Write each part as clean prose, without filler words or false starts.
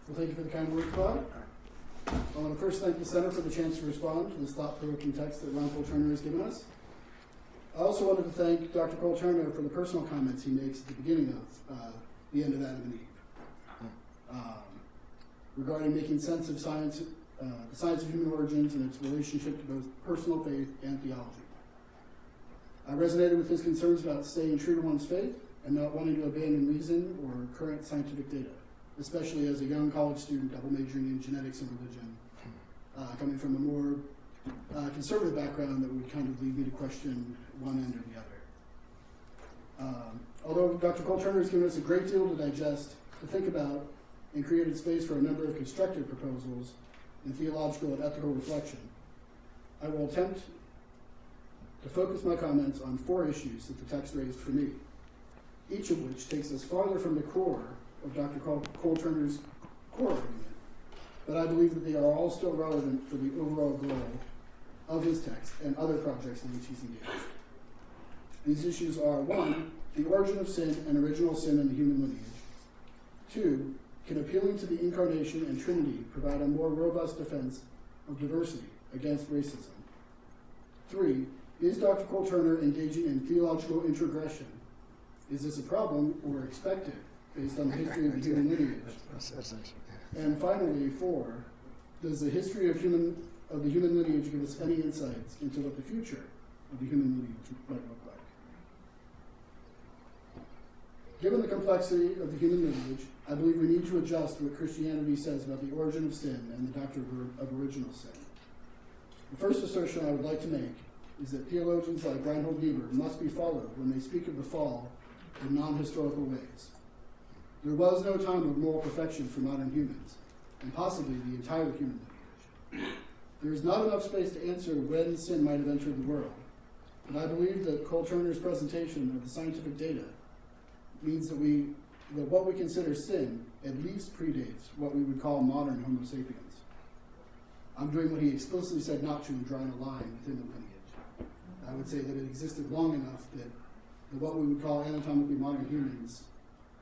Well, thank you for the kind words, Bob. I want to first thank the Center for the chance to respond to this thought-provoking text that Ron Cole Turner has given us. I also wanted to thank Dr. Cole Turner for the personal comments he makes at the beginning of the end of Adam and Eve, regarding making sense of science, the science of human origins and its relationship to both personal faith and theology. I resonated with his concerns about staying true to one's faith and not wanting to abandon reason or current scientific data, especially as a young college student double majoring in genetics and religion, coming from a more conservative background that would kind of lead me to question one end or the other. Although Dr. Cole Turner has given us a great deal to digest, to think about, and created space for a number of constructive proposals in theological and ethical reflection, I will attempt to focus my comments on 4 issues that the text raised for me, each of which takes us farther from the core of Dr. Cole Turner's core argument, but I believe that they are all still relevant for the overall goal of his text and other projects in which he's engaged. These issues are: 1, the origin of sin and original sin in the human lineage. 2, can appealing to the Incarnation and Trinity provide a more robust defense of diversity against racism? 3, is Dr. Cole Turner engaging in theological introgression? Is this a problem or expected based on the history of the human lineage? And finally, 4, does the history of the human lineage give us any insights into what the future of the human lineage might look like? Given the complexity of the human lineage, I believe we need to adjust what Christianity says about the origin of sin and the doctrine of original sin. The first assertion I would like to make is that theologians like Reinhold Niebuhr must be followed when they speak of the fall in non-historical ways. There was no time of moral perfection for modern humans, and possibly the entire human lineage. There is not enough space to answer when sin might have entered the world, but I believe that Cole Turner's presentation of the scientific data means that what we consider sin at least predates what we would call modern Homo sapiens. I'm doing what he explicitly said not to and drawing a line within the lineage. I would say that it existed long enough that what we would call anatomically modern humans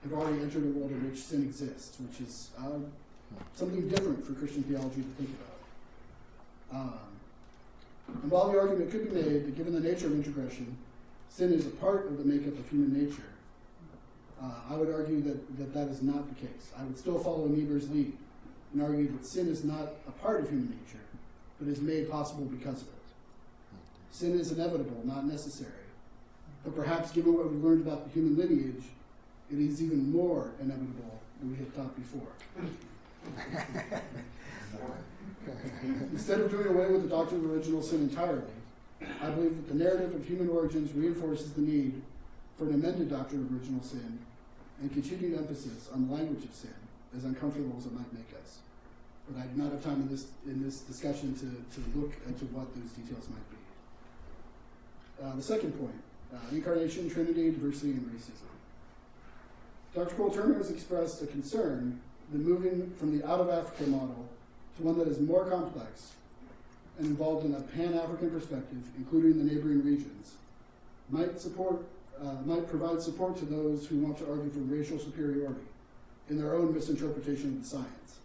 have already entered a world in which sin exists, which is something different for Christian theology to think about. And while the argument could be made that given the nature of introgression, sin is a part of the makeup of human nature, I would argue that is not the case. I would still follow Niebuhr's lead and argue that sin is not a part of human nature, but is made possible because of it. Sin is inevitable, not necessary. But perhaps given what we've learned about the human lineage, it is even more inevitable than we had thought before. Instead of doing away with the doctrine of original sin entirely, I believe that the narrative of human origins reinforces the need for an amended doctrine of original sin and continued emphasis on the language of sin, as uncomfortable as it might make us. But I do not have time in this discussion to look into what those details might be. The second point, incarnation, Trinity, diversity, and racism. Dr. Cole Turner has expressed a concern that moving from the out-of-Africa model to one that is more complex and involved in a pan-African perspective, including the neighboring regions, might provide support to those who want to argue for racial superiority in their own misinterpretation of the science.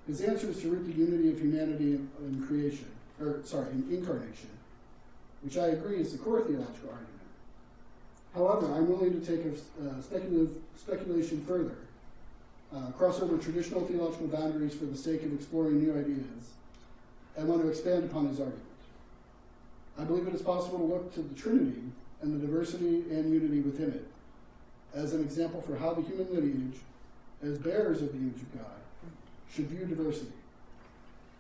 His answer is to root the unity of humanity in incarnation, which I agree is the core theological argument. However, I'm willing to take a speculation further, cross over traditional theological boundaries for the sake of exploring new ideas, and want to expand upon his argument. I believe it is possible to look to the Trinity and the diversity and unity within it as an example for how the human lineage, as bearers of the image of God, should view diversity.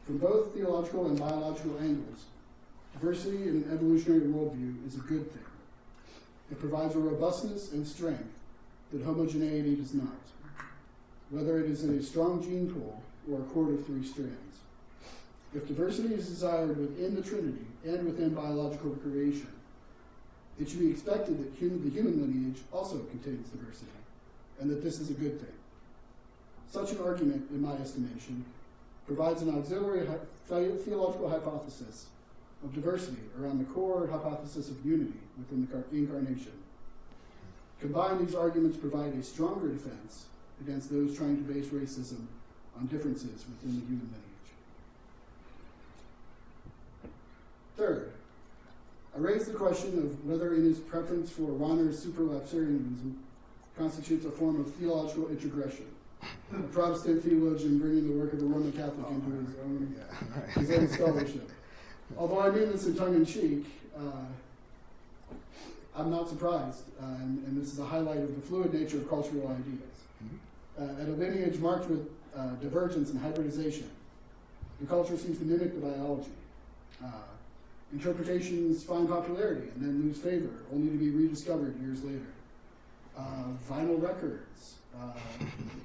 From both theological and biological angles, diversity in an evolutionary worldview is a good thing. It provides a robustness and strength that homogeneity does not, whether it is in a strong gene pool or a cord of 3 strands. If diversity is desired within the Trinity and within biological creation, it should be expected that the human lineage also contains diversity, and that this is a good thing. Such an argument, in my estimation, provides an auxiliary theological hypothesis of diversity around the core hypothesis of unity within the incarnation. Combined, these arguments provide a stronger defense against those trying to base racism on differences within the human lineage. Third, I raised the question of whether in his preference for Rahner's superlapsarianism constitutes a form of theological introgression, a Protestant theologian bringing the work of a Roman Catholic into his own scholarship. Although I mean this in tongue-in-cheek, I'm not surprised, and this is a highlight of the fluid nature of cultural ideas. At a lineage marked with divergence and hybridization, the culture seems to mimic the biology. Interpretations find popularity and then lose favor, only to be rediscovered years later. Vinyl records,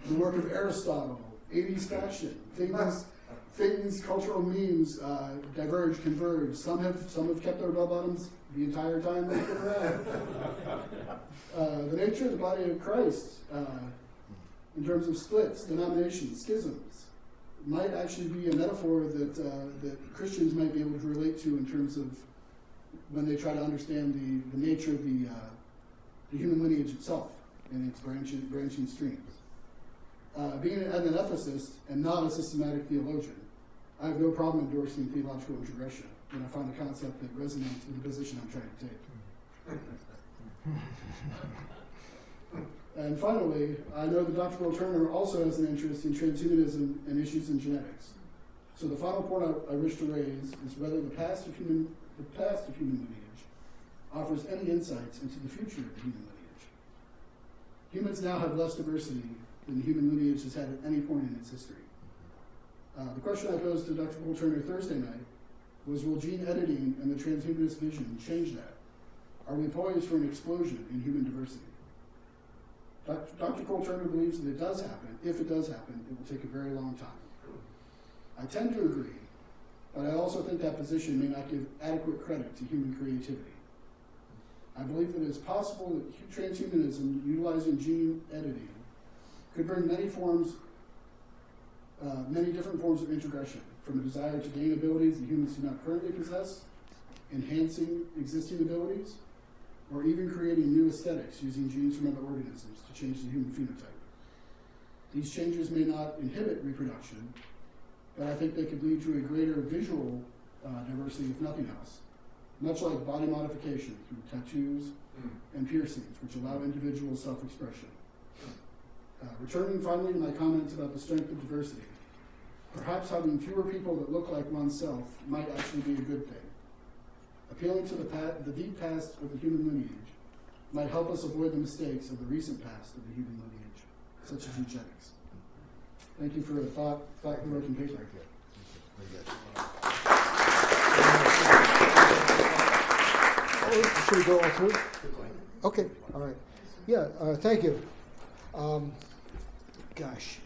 the work of Aristotle, 80s fashion, things, cultural memes diverge, converge. Some have kept their bell bottoms the entire time they've been around. The nature of the body of Christ, in terms of splits, denominations, schisms, might actually be a metaphor that Christians might be able to relate to in terms of when they try to understand the nature of the human lineage itself and its branching streams. Being an ethicist and not a systematic theologian, I have no problem endorsing theological introgression when I find a concept that resonates with the position I'm trying to take. And finally, I know that Dr. Will Turner also has an interest in transhumanism and issues in genetics. So the final point I wish to raise is whether the past of human lineage offers any insights into the future of the human lineage. Humans now have less diversity than the human lineage has had at any point in its history. The question I posed to Dr. Will Turner Thursday night was, will gene editing and the transhumanist vision change that? Are we poised for an explosion in human diversity? Dr. Cole Turner believes that it does happen. If it does happen, it will take a very long time. I tend to agree, but I also think that position may not give adequate credit to human creativity. I believe that it is possible that transhumanism, utilizing gene editing, could bring many different forms of introgression, from a desire to gain abilities that humans do not currently possess, enhancing existing abilities, or even creating new aesthetics using genes from other organisms to change the human phenotype. These changes may not inhibit reproduction, but I think they could lead to a greater visual diversity, if nothing else, much like body modification through tattoos and piercings, which allow individual self-expression. Returning finally to my comments about the strength of diversity, perhaps having fewer people that look like oneself might actually be a good thing. Appealing to the deep past of the human lineage might help us avoid the mistakes of the recent past of the human lineage, such as eugenics. Thank you for a thought-provoking paper. Should we go all through? Okay, all right. Yeah, thank you. Gosh.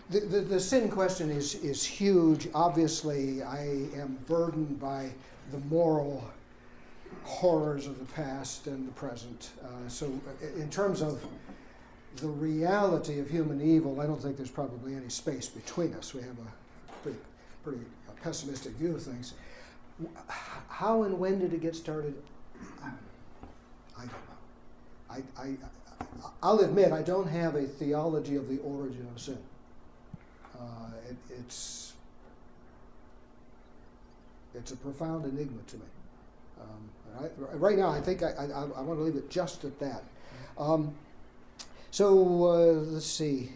The sin question is huge. Obviously, I am burdened by the moral horrors of the past and the present. So in terms of the reality of human evil, I don't think there's probably any space between us. We have a pretty pessimistic view of things. How and when did it get started? I don't know. I'll admit I don't have a theology of the origin of sin. It's a profound enigma to me. Right now, I think I want to leave it just at that. So let's see.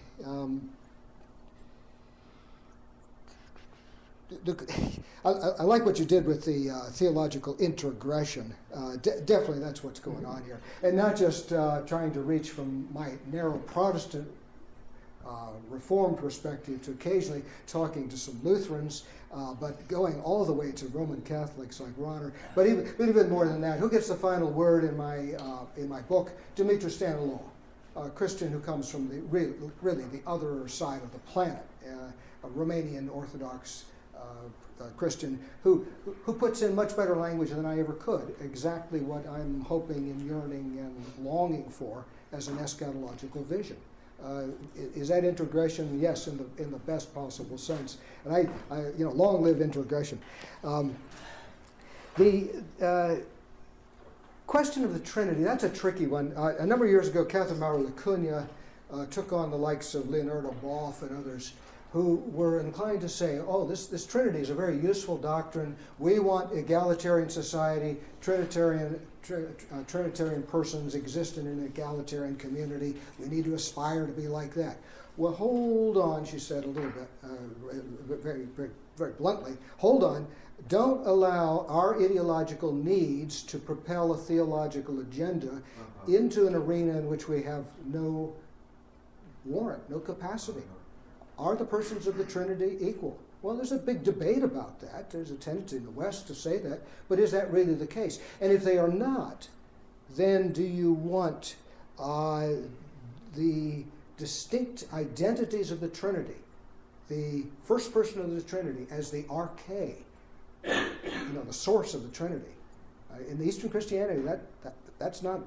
I like what you did with the theological introgression. Definitely that's what's going on here. And not just trying to reach from my narrow Protestant Reformed perspective to occasionally talking to some Lutherans, but going all the way to Roman Catholics like Rahner. But even more than that, who gets the final word in my book? Dumitru Stanislaw, a Christian who comes from really the other side of the planet, a Romanian Orthodox Christian who puts in much better language than I ever could, exactly what I'm hoping and yearning and longing for as an eschatological vision. Is that introgression? Yes, in the best possible sense. And I long live introgression. The question of the Trinity, that's a tricky one. A number of years ago, Catherine Maurer Lacuna took on the likes of Leonardo Boff and others, who were inclined to say, oh, this Trinity is a very useful doctrine. We want egalitarian society, Trinitarian persons exist in an egalitarian community. We need to aspire to be like that. Well, hold on, she said a little bit, very, very, very bluntly. Hold on. Don't allow our ideological needs to propel a theological agenda into an arena in which we have no warrant, no capacity. Are the persons of the Trinity equal? Well, there's a big debate about that. There's a tendency in the West to say that, but is that really the case? And if they are not, then do you want the distinct identities of the Trinity, the first person of the Trinity as the arche, the source of the Trinity? In Eastern Christianity, that's not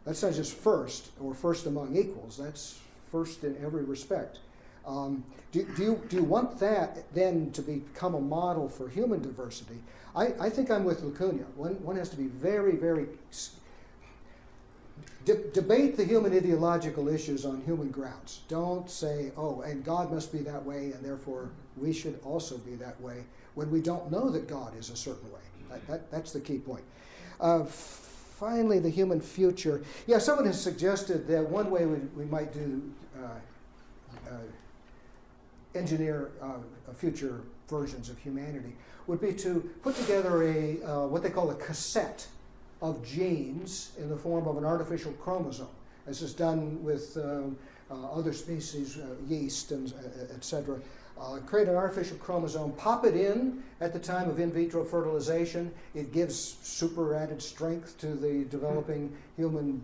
just first or first among equals. That's first in every respect. Do you want that then to become a model for human diversity? I think I'm with Lacuna. One has to be very, very... debate the human ideological issues on human grounds. Don't say, oh, and God must be that way, and therefore we should also be that way, when we don't know that God is a certain way. That's the key point. Finally, the human future. Yeah, someone has suggested that one way we might do engineer future versions of humanity would be to put together a what they call a cassette of genes in the form of an artificial chromosome. This is done with other species, yeast, and etc. Create an artificial chromosome, pop it in at the time of in vitro fertilization. It gives super added strength to the developing human.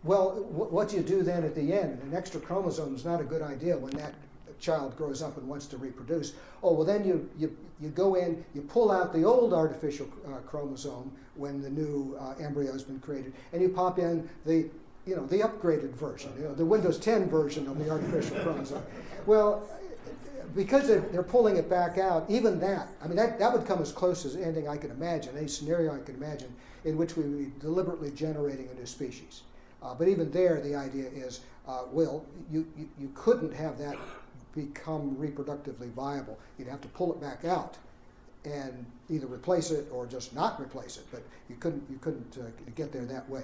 What you do then at the end, an extra chromosome is not a good idea when that child grows up and wants to reproduce. Oh, well then you go in, you pull out the old artificial chromosome when the new embryo has been created, and you pop in the upgraded version, the Windows 10 version of the artificial chromosome. Well, because they're pulling it back out, even that, that would come as close as anything I can imagine, any scenario I can imagine, in which we would be deliberately generating a new species. But even there, the idea is, you couldn't have that become reproductively viable. You'd have to pull it back out and either replace it or just not replace it. But you couldn't get there that way.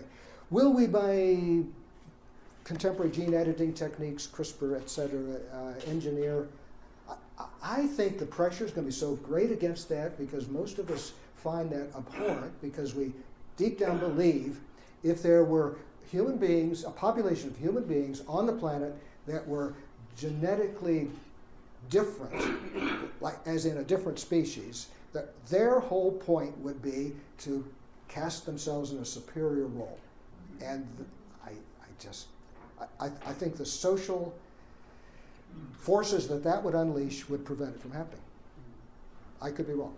Will we, by contemporary gene editing techniques, CRISPR, etc., engineer? I think the pressure is going to be so great against that, because most of us find that abhorrent, because we deep down believe if there were human beings, a population of human beings on the planet that were genetically different, like as in a different species, that their whole point would be to cast themselves in a superior role. And I think the social forces that would unleash would prevent it from happening. I could be wrong.